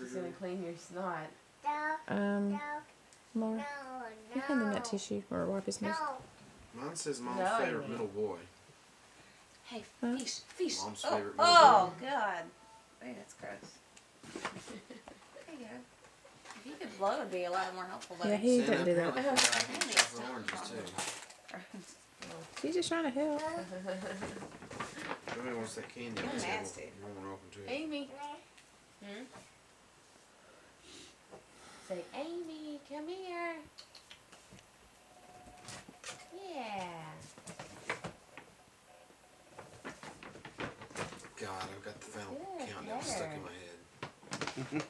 He's gonna clean your snot. Laura, you hand him that tissue or wipe his nose. Mine says mom's favorite middle boy. Hey, fish. Mom's favorite middle boy. Oh, God. Hey, that's gross. There you go. If you could blow, it'd be a lot more helpful. Yeah, he didn't do that. Chocolate oranges too. He's just trying to help. Nobody wants that candy. You're nasty. You want to open too. Amy. Say, Amy, come here. Yeah. God, I've got the final countdown stuck in my head.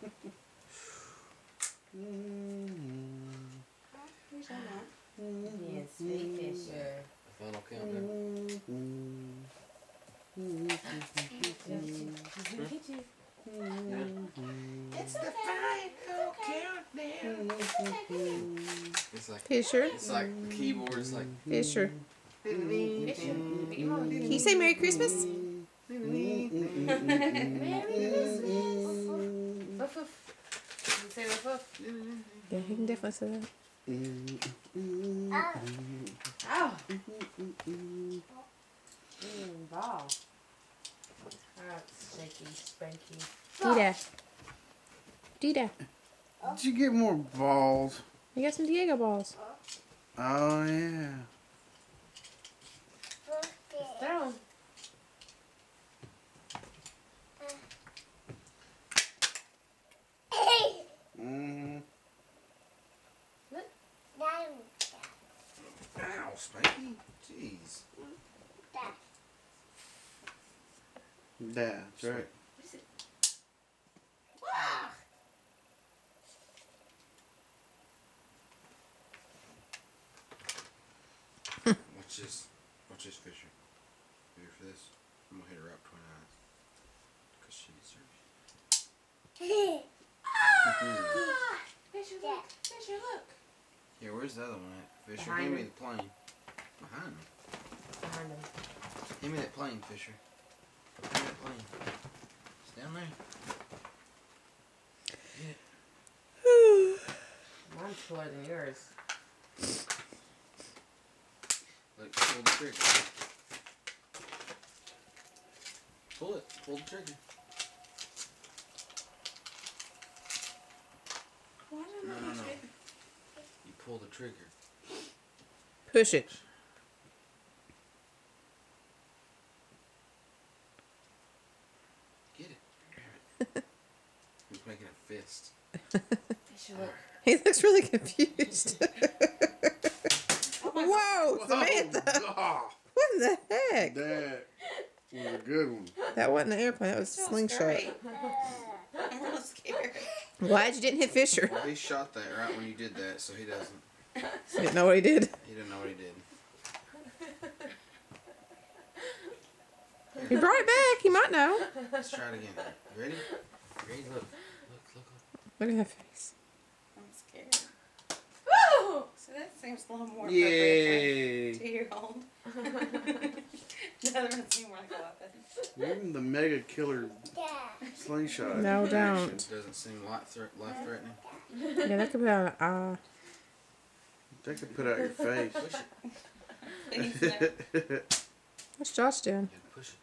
Yes, Big Fisher. The final countdown. It's the final countdown. It's like Fisher. It's like the keyboard. It's like Fisher. Can you say Merry Christmas? Woof woof. Can you say woof woof? Yeah, he can definitely say that. Ow! Ball. That's shaky, spanky. Dida. Dida. Did you get more balls? You got some Diego balls. Oh, yeah. Throw. Mm-hmm. ow, Spanky. Jeez. Yeah, that's right. Watch this, Fisher. You ready for this? I'm gonna hit her up between eyes. Cause she deserves it. Fisher, look. Fisher, look. Yeah, where's the other one at? Fisher, Behind hand me him. the plane. Behind him. Behind him. Hand me that plane, Fisher. Hand me that plane. It's down there. Yeah. Mine's cooler than yours. Look, pull the trigger. Pull it. Pull the trigger. No. You pull the trigger. Push it. Get it. He's making a fist. Fisher, look. He looks really confused. Whoa, Samantha. Oh, What in the heck? that was a good one. That wasn't an airplane. That was a So slingshot. scary. I'm a little scared. Glad you didn't hit Fisher. Well, he shot that right when you did that, so he doesn't. Didn't know what he did. He didn't know what he did. He brought it back. He might know. Let's try it again. You ready? Ready? Look. Look at that face. I'm scared. Woo! So that seems a little more appropriate Yay. for a 2-year-old. The other one seems more like a weapon. Give him the mega killer slingshot. No, Action don't. doesn't seem life-threatening. Yeah, that could be on an eye. They could put out your face. Push it. Please, no. What's Josh doing? Yeah, push it.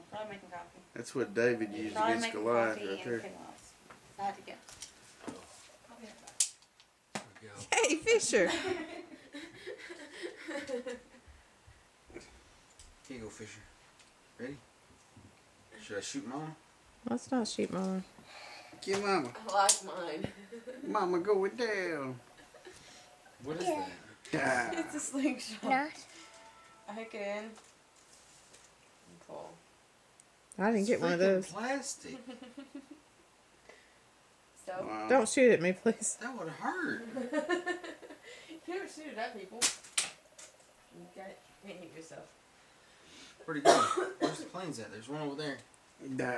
Probably making coffee. That's what David used Probably against making Goliath coffee right and there. everything else. I had to go. There we go. Hey, Fisher. Here you go, Fisher. Ready? Should I shoot Mama? Let's not shoot Mama. Get Mama. I like mine. Mama going down. What is that? Yeah. It's a slingshot. I hook it in and pull. I didn't get one of Freaking those. Plastic. So, Wow. Don't shoot at me, please. That would hurt. you never shoot it at people. You got it. Can't hit yourself. Where'd it go? Where's the planes at? There's one over there. Yeah.